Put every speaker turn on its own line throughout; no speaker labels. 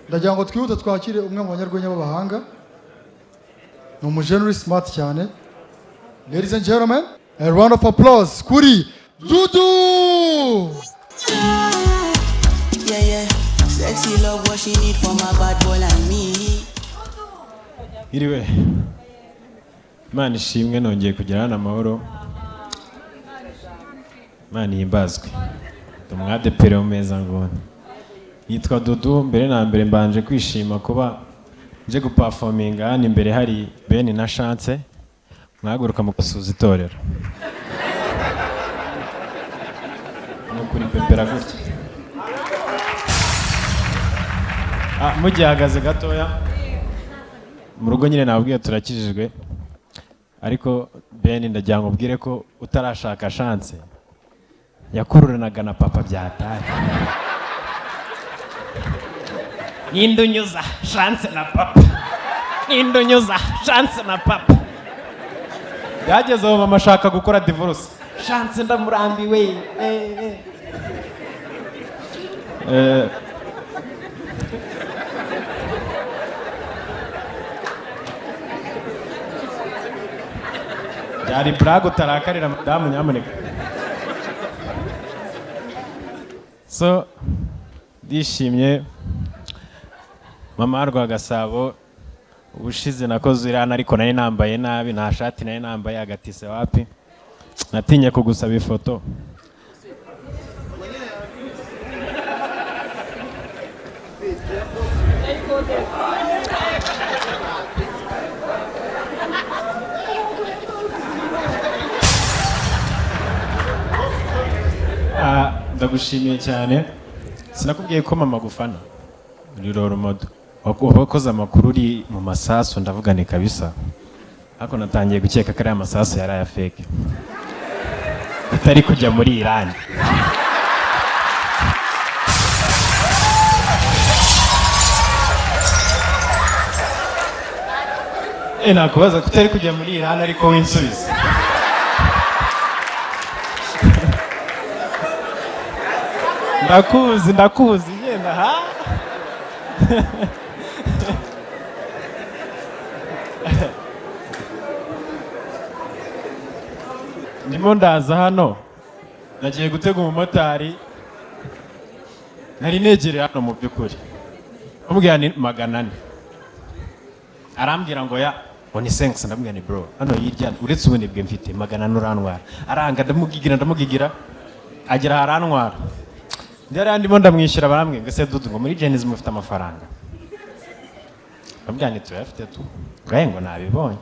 ndagira ngo twihute twakire umwe mu banyarwenya b'abahanga ni umujenuri smart cyane. Ladies and gentlemen, a round of applause kuri Dudu.
Yeah. Sexy love what she need from my bad boy like me.
Iriwe. Imana ishimwe nongeye kugirana amahoro. Imana yimbazwe. Tumwade pere umeza ngone. Yitwa Dudu, mbere na mbere mbanje kwishima kuba nje guperforminga hano imbere hari Ben na Chance. Mwaguruka mu kusuza itorero. Nukuri pepera gutya. Mugihagaze gatoya. Mu rugo nyine nabwiye turakijijwe. Ariko Ben ndagira ngo ubwire ko utarashaka Chance yakururanaga na papa byatari. Nindunyuza Chance na papa. Nindunyuza Chance na papa. Byageze aho mama ashaka gukora divorce. Chance ndamurambiwe. Yari brag utarakarira madamu nyamuneka. So dishimye mama arwa Gasabo ubushize nakoze irana ariko nari nambaye nabi nta shati nari nambaye agatise wapi natinye kugusaba ifoto. Ndagushimiye cyane. Sinakubwiye ko mama gufana muri roro modo wakoze amakuru uri mu masasu ndavuga ni kabisa. Hako natangiye gukeka ko ari amasasu yari aya fake utari kujya muri Iran. Nakubaza kutari kujya muri Iran ariko winsubiza. Ndakuzi ngenda ha. Ndimo ndaza hano nagiye gutega umumotari nari negereye hano mu byukuri umubwira ni 400 arambwira ngo ya oni sense ndamubwira ni bro hano yirya uretse ubundi bwe mfite 400 urantwara aranga ndamugigira agera harantwara ndari ndimo ndamwishyura baramwe ngo se Dudu ngo muri Genesis mufite amafaranga ambwira ni tuyafite tu gahe ngo nabibonye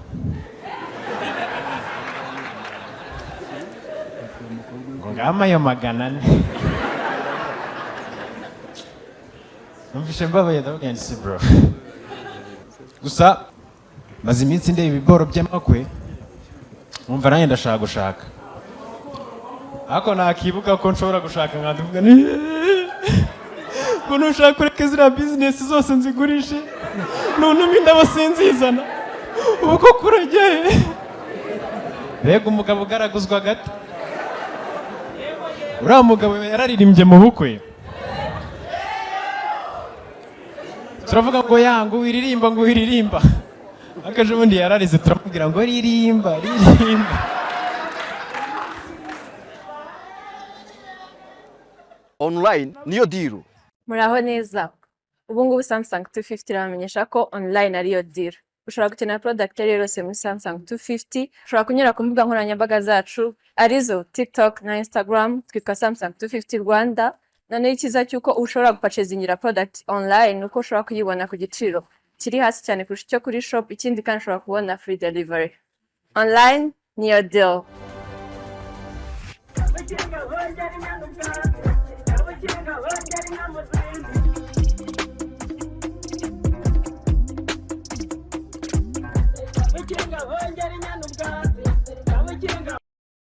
ngo ngama yo 400 numvise mbabaye ndabwira ni bro gusa maze iminsi ndeba ibiboro by'amakwe umva nanjye ndashaka gushaka ako nakibuka ko nshobora gushaka nkanduvuga ni ngo nushaka kureka ziriya business zose nzigurishe nunumi ndabasinzizana ubu ko kurageye mbega umugabo ugaraguzwa gato uriya mugabo yararirimbye mu bukwe turavuga ngo yangu wiririmba akaje ubundi yararize turamubwira ngo ririmba
online niyo diru.
Muraho neza. Ubu ngubu Samsung 250 iramenyesha ko online ariyo deal. Ushobora gukenera product yose muri Samsung 250, ushobora kunyura ku mbuga nkoranyambaga zacu arizo TikTok na Instagram twitwa Samsung 250 Rwanda. None ikiza cyuko ushobora gupurchasingira product online uko ushobora kuyibona ku giciro kiri hasi cyane kurusha icyo kuri shop, ikindi kandi ushobora kubona free delivery. Online niyo deal. Kinga wongera inyana ubwa